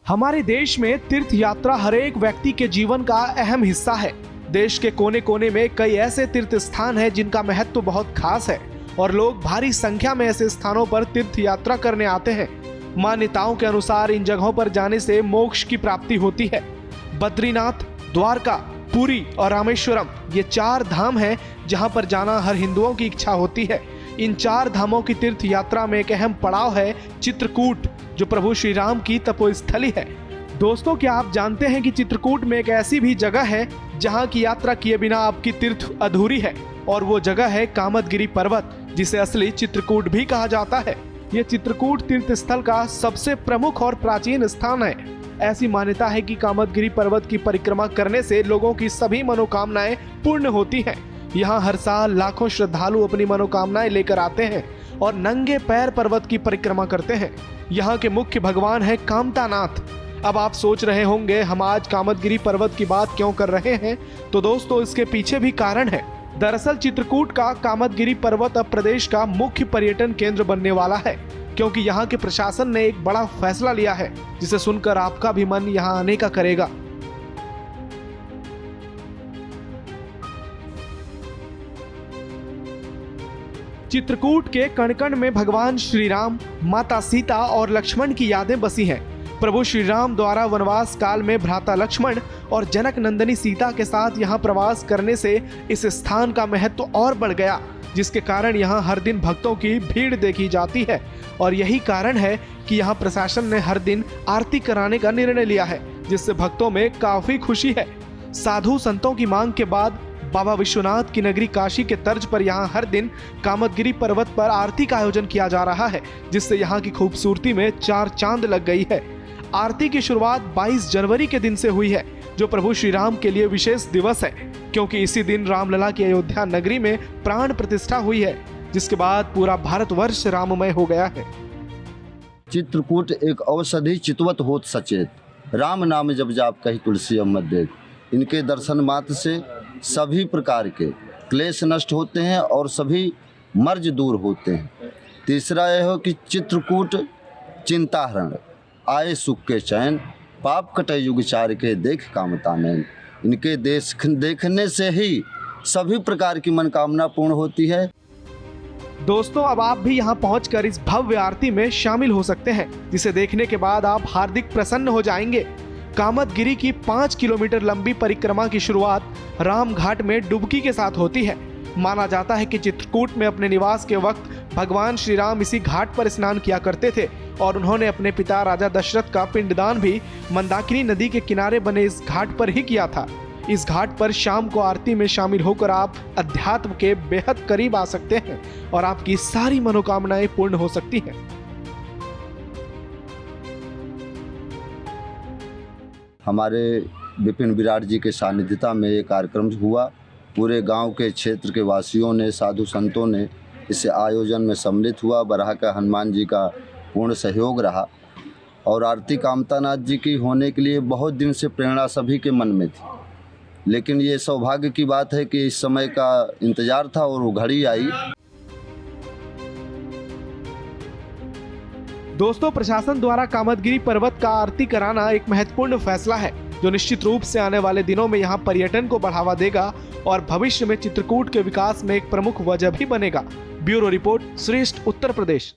हमारे देश में तीर्थ यात्रा हर एक व्यक्ति के जीवन का अहम हिस्सा है। देश के कोने कोने में कई ऐसे तीर्थ स्थान हैं जिनका महत्व बहुत खास है और लोग भारी संख्या में ऐसे स्थानों पर तीर्थ यात्रा करने आते हैं। मान्यताओं के अनुसार इन जगहों पर जाने से मोक्ष की प्राप्ति होती है। बद्रीनाथ, द्वारका, पुरी और रामेश्वरम ये 4 धाम हैं जहां पर जाना हर हिंदुओं की इच्छा होती है। इन 4 धामों की तीर्थ यात्रा में एक अहम पड़ाव है चित्रकूट, जो प्रभु श्री राम की तपोस्थली है। दोस्तों, क्या आप जानते हैं कि चित्रकूट में एक ऐसी भी जगह है जहां की यात्रा किए बिना आपकी तीर्थ अधूरी है, और वो जगह है कामदगिरी पर्वत, जिसे असली चित्रकूट भी कहा जाता है। ये चित्रकूट तीर्थ स्थल का सबसे प्रमुख और प्राचीन स्थान है। ऐसी मान्यता है कि कामदगिरी पर्वत की परिक्रमा करने से लोगों की सभी मनोकामनाएं पूर्ण होती हैं। यहाँ हर साल लाखों श्रद्धालु अपनी मनोकामनाएं लेकर आते हैं और नंगे पैर पर्वत की परिक्रमा करते हैं। यहाँ के मुख्य भगवान है कामतानाथ। अब आप सोच रहे होंगे हम आज कामदगिरी पर्वत की बात क्यों कर रहे हैं, तो दोस्तों इसके पीछे भी कारण है। दरअसल चित्रकूट का कामदगिरी पर्वत अब प्रदेश का मुख्य पर्यटन केंद्र बनने वाला है, क्योंकि यहाँ के प्रशासन ने एक बड़ा फैसला लिया है, जिसे सुनकर आपका भी मन यहाँ आने का करेगा। चित्रकूट के कण कण में भगवान श्री राम, माता सीता और लक्ष्मण की यादें बसी हैं। प्रभु श्री राम द्वारा वनवास काल में भ्राता लक्ष्मण और जनक नंदनी सीता के साथ यहाँ प्रवास करने से इस स्थान का महत्व और बढ़ गया, जिसके कारण यहाँ हर दिन भक्तों की भीड़ देखी जाती है। और यही कारण है कि यहाँ प्रशासन ने हर दिन आरती कराने का निर्णय लिया है, जिससे भक्तों में काफी खुशी है। साधु संतों की मांग के बाद बाबा विश्वनाथ की नगरी काशी के तर्ज पर यहाँ हर दिन कामदगिरी पर्वत पर आरती का आयोजन किया जा रहा है, जिससे यहाँ की खूबसूरती में 4 चांद लग गई है। आरती की शुरुआत 22 जनवरी के दिन से हुई है, जो प्रभु श्री राम के लिए विशेष दिवस है, क्योंकि इसी दिन रामलला की अयोध्या नगरी में प्राण प्रतिष्ठा हुई है, जिसके बाद पूरा भारतवर्ष राममय हो गया है। चित्रकूट एक औषधि चितवत होत सचेत, राम नाम जब जाप कही तुलसी अमृत देत। इनके दर्शन मात्र से सभी प्रकार के क्लेश नष्ट होते हैं और सभी मर्ज दूर होते हैं। तीसरा यह हो कि चित्रकूट चिंताहरण, आए सुख के चैन, पाप कटे युग चार के देख कामता नैन। इनके देखने से ही सभी प्रकार की मनोकामना पूर्ण होती है। दोस्तों, अब आप भी यहाँ पहुंचकर इस भव्य आरती में शामिल हो सकते हैं, जिसे देखने के बाद आप हार्दिक प्रसन्न हो जाएंगे। कामदगिरी की 5 किलोमीटर लंबी परिक्रमा की शुरुआत राम घाट में डुबकी के साथ होती है। माना जाता है कि चित्रकूट में अपने निवास के वक्त भगवान श्री राम इसी घाट पर स्नान किया करते थे और उन्होंने अपने पिता राजा दशरथ का पिंडदान भी मंदाकिनी नदी के किनारे बने इस घाट पर ही किया था। इस घाट पर शाम को आरती में शामिल होकर आप अध्यात्म के बेहद करीब आ सकते हैं और आपकी सारी मनोकामनाएं पूर्ण हो सकती हैं। हमारे विपिन विराट जी के सानिध्यता में ये कार्यक्रम हुआ। पूरे गांव के क्षेत्र के वासियों ने, साधु संतों ने इस आयोजन में सम्मिलित हुआ। बराह का हनुमान जी का पूर्ण सहयोग रहा और आरती कामतानाथ जी की होने के लिए बहुत दिन से प्रेरणा सभी के मन में थी, लेकिन ये सौभाग्य की बात है कि इस समय का इंतजार था और वो घड़ी आई। दोस्तों, प्रशासन द्वारा कामदगिरी पर्वत का आरती कराना एक महत्वपूर्ण फैसला है, जो निश्चित रूप से आने वाले दिनों में यहाँ पर्यटन को बढ़ावा देगा और भविष्य में चित्रकूट के विकास में एक प्रमुख वजह भी बनेगा। ब्यूरो रिपोर्ट, श्रेष्ठ उत्तर प्रदेश।